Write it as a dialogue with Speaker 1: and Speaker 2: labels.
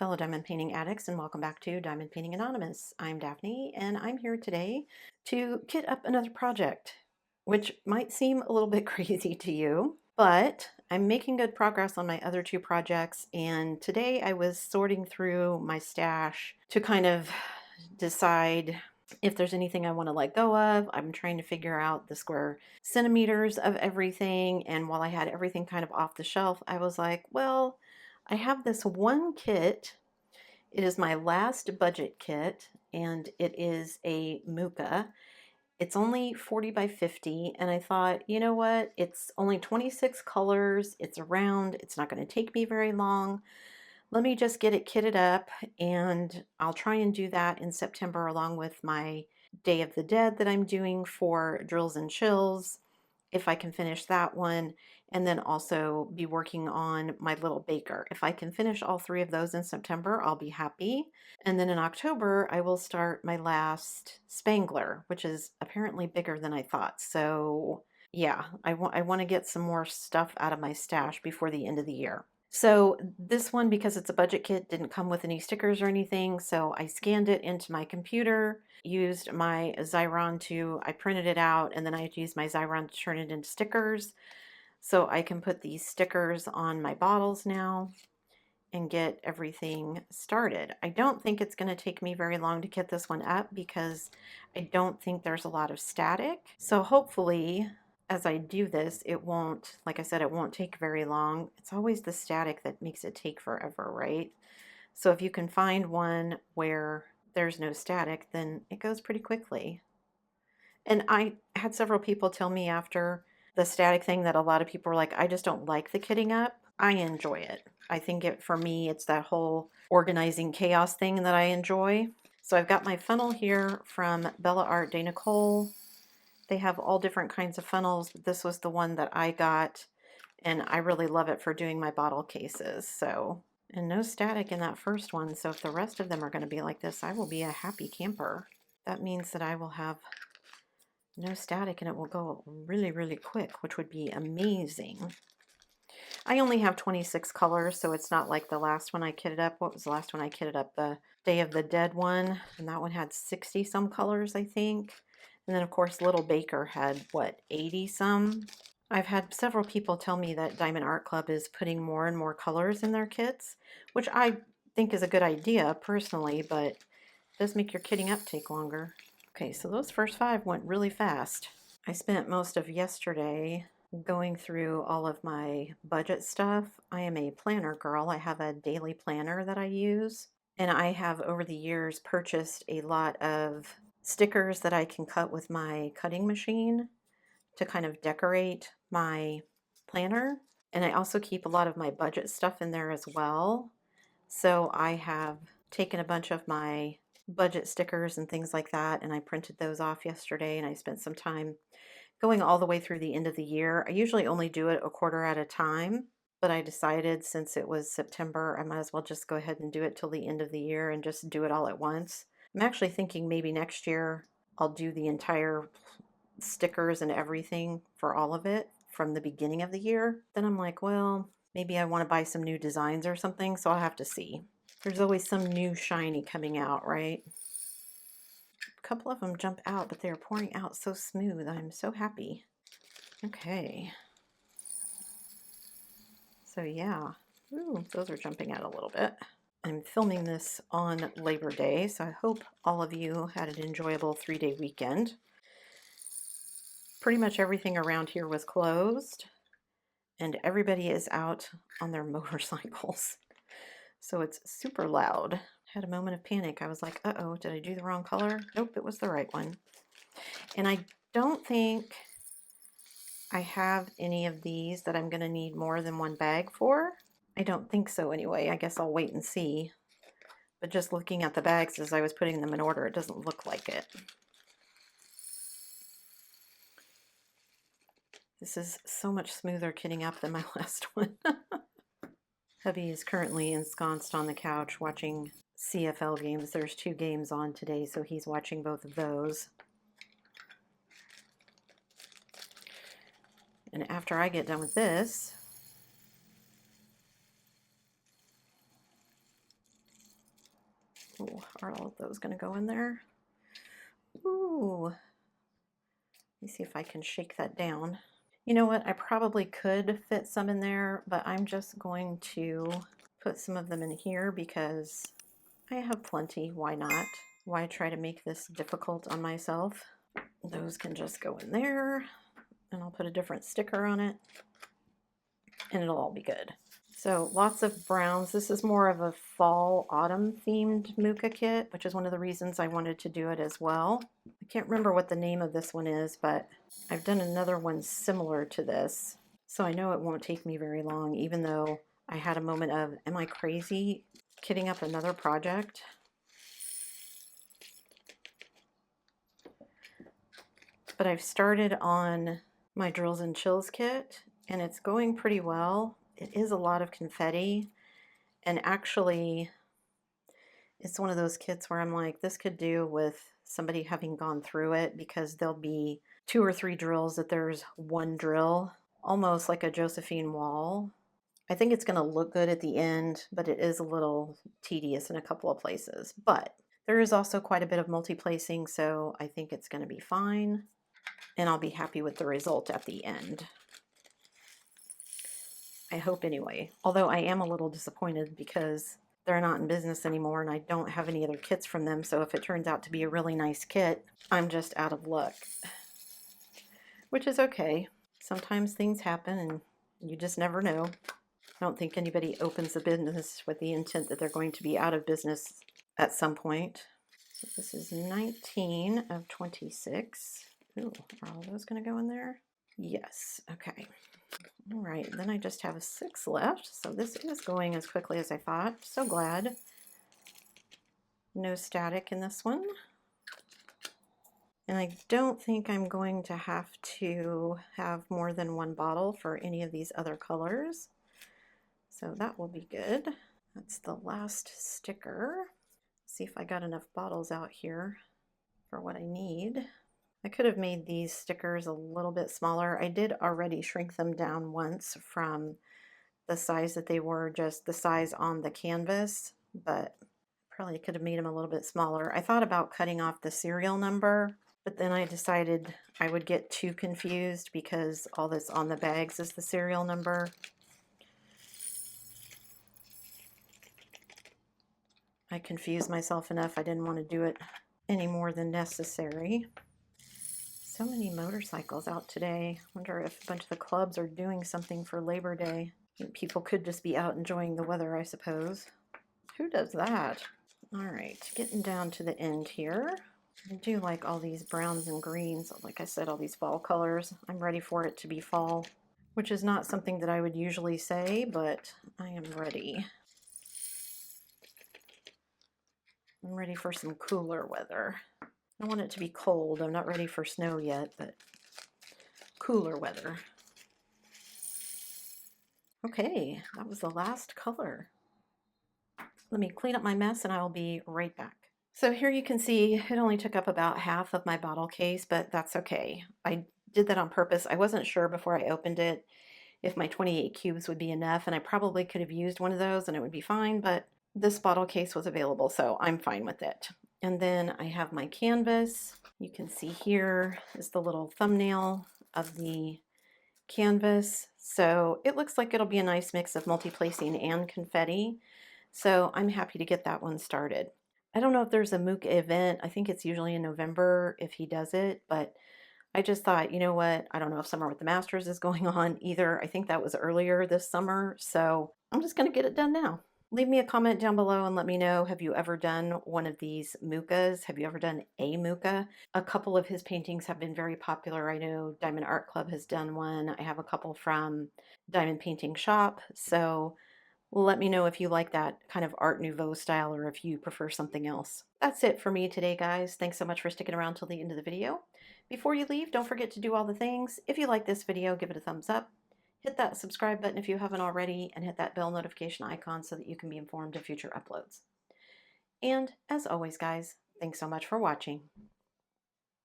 Speaker 1: fellow diamond painting addicts, and welcome back to Diamond Painting Anonymous. I'm Daphne, and I'm here today to kit up another project, which might seem a little bit crazy to you, but I'm making good progress on my other two projects, and today I was sorting through my stash to kind of decide if there's anything I want to let go of. I'm trying to figure out the square centimeters of everything, and while I had everything kind of off the shelf, I was like, well, I have this one kit. It is my last budget kit, and it is a Mucha. It's only 40 by 50, and I thought, you know what? It's only 26 colors. It's round. It's not going to take me very long. Let me just get it kitted up, and I'll try and do that in September along with my Day of the Dead that I'm doing for Drills and Chills, if I can finish that one, and then also be working on my little baker. If I can finish all three of those in September, I'll be happy. And then in October, I will start my last Spangler, which is apparently bigger than I thought. So yeah, I want to get some more stuff out of my stash before the end of the year. So this one, because it's a budget kit, didn't come with any stickers or anything, so I scanned it into my computer, used my Xyron I printed it out, and then I used my Xyron to turn it into stickers. So I can put these stickers on my bottles now and get everything started. I don't think it's going to take me very long to get this one up because I don't think there's a lot of static. So hopefully, as I do this, it won't, like I said, it won't take very long. It's always the static that makes it take forever, right? So if you can find one where there's no static, then it goes pretty quickly. And I had several people tell me after the static thing that a lot of people were like, I just don't like the kitting up. I enjoy it. I think for me, it's that whole organizing chaos thing that I enjoy. So I've got my funnel here from Bella Art de Nicole. They have all different kinds of funnels, but this was the one that I got, and I really love it for doing my bottle cases. So, and no static in that first one, so if the rest of them are going to be like this, I will be a happy camper. That means that I will have no static and it will go really, really quick, which would be amazing. I only have 26 colors, so it's not like the last one I kitted up. What was the last one I kitted up? The Day of the Dead one, and that one had 60 some colors, I think. And then, of course, Little Baker had, what, 80 some? I've had several people tell me that Diamond Art Club is putting more and more colors in their kits, which I think is a good idea personally, but it does make your kitting up take longer. Okay, so those first 5 went really fast. I spent most of yesterday going through all of my budget stuff. I am a planner girl. I have a daily planner that I use, and I have over the years purchased a lot of stickers that I can cut with my cutting machine to kind of decorate my planner. And I also keep a lot of my budget stuff in there as well. So I have taken a bunch of my budget stickers and things like that, and I printed those off yesterday, and I spent some time going all the way through the end of the year. I usually only do it a quarter at a time, but I decided since it was September, I might as well just go ahead and do it till the end of the year and just do it all at once. I'm actually thinking maybe next year I'll do the entire stickers and everything for all of it from the beginning of the year. Then I'm like, well, maybe I want to buy some new designs or something, so I'll have to see. There's always some new shiny coming out, right? A couple of them jump out, but they're pouring out so smooth. I'm so happy. Okay. So yeah. Ooh, those are jumping out a little bit. I'm filming this on Labor Day, so I hope all of you had an enjoyable 3-day weekend. Pretty much everything around here was closed, and everybody is out on their motorcycles. So it's super loud. I had a moment of panic. I was like, uh-oh, did I do the wrong color? Nope, it was the right one. And I don't think I have any of these that I'm going to need more than one bag for. I don't think so anyway. I guess I'll wait and see. But just looking at the bags as I was putting them in order, it doesn't look like it. This is so much smoother kitting up than my last one. Hubby is currently ensconced on the couch watching CFL games. There's 2 games on today, so he's watching both of those. And after I get done with this, Are all of those going to go in there? Ooh. Let me see if I can shake that down. You know what? I probably could fit some in there, but I'm just going to put some of them in here because I have plenty. Why not? Why try to make this difficult on myself? Those can just go in there, and I'll put a different sticker on it, and it'll all be good. So lots of browns. This is more of a fall autumn themed Mucha kit, which is one of the reasons I wanted to do it as well. I can't remember what the name of this one is, but I've done another one similar to this. So I know it won't take me very long, even though I had a moment of, am I crazy kitting up another project? But I've started on my Drills and Chills kit, and it's going pretty well. It is a lot of confetti, and actually it's one of those kits where I'm like, this could do with somebody having gone through it, because there'll be 2 or 3 drills that there's one drill, almost like a Josephine wall. I think it's going to look good at the end, but it is a little tedious in a couple of places. But there is also quite a bit of multi-placing, so I think it's going to be fine, and I'll be happy with the result at the end. I hope anyway, although I am a little disappointed because they're not in business anymore and I don't have any other kits from them, so if it turns out to be a really nice kit, I'm just out of luck. Which is okay. Sometimes things happen and you just never know. I don't think anybody opens a business with the intent that they're going to be out of business at some point. So this is 19 of 26. Ooh, are all those going to go in there? Yes, okay. All right, then I just have 6 left, so this is going as quickly as I thought. So glad. No static in this one. And I don't think I'm going to have to have more than 1 bottle for any of these other colors. So that will be good. That's the last sticker. See if I got enough bottles out here for what I need. I could have made these stickers a little bit smaller. I did already shrink them down once from the size that they were, just the size on the canvas, but probably could have made them a little bit smaller. I thought about cutting off the serial number, but then I decided I would get too confused because all that's on the bags is the serial number. I confused myself enough. I didn't want to do it any more than necessary. So many motorcycles out today. Wonder if a bunch of the clubs are doing something for Labor Day. I think people could just be out enjoying the weather, I suppose. Who does that? All right, getting down to the end here. I do like all these browns and greens. Like I said, all these fall colors. I'm ready for it to be fall, which is not something that I would usually say, but I am ready. I'm ready for some cooler weather. I want it to be cold. I'm not ready for snow yet, but cooler weather. Okay, that was the last color. Let me clean up my mess and I'll be right back. So here you can see it only took up about half of my bottle case, but that's okay. I did that on purpose. I wasn't sure before I opened it if my 28 cubes would be enough, and I probably could have used one of those and it would be fine, but this bottle case was available, so I'm fine with it. And then I have my canvas. You can see here is the little thumbnail of the canvas. So it looks like it'll be a nice mix of multi-placing and confetti. So I'm happy to get that one started. I don't know if there's a Mucha event. I think it's usually in November if he does it, but I just thought, you know what? I don't know if Summer with the Masters is going on either. I think that was earlier this summer. So I'm just going to get it done now. Leave me a comment down below and let me know, have you ever done one of these Muchas? Have you ever done a Mucha? A couple of his paintings have been very popular. I know Diamond Art Club has done one. I have a couple from Diamond Painting Shop. So let me know if you like that kind of Art Nouveau style or if you prefer something else. That's it for me today, guys. Thanks so much for sticking around till the end of the video. Before you leave, don't forget to do all the things. If you like this video, give it a thumbs up. Hit that subscribe button if you haven't already, and hit that bell notification icon so that you can be informed of future uploads. And as always, guys, thanks so much for watching.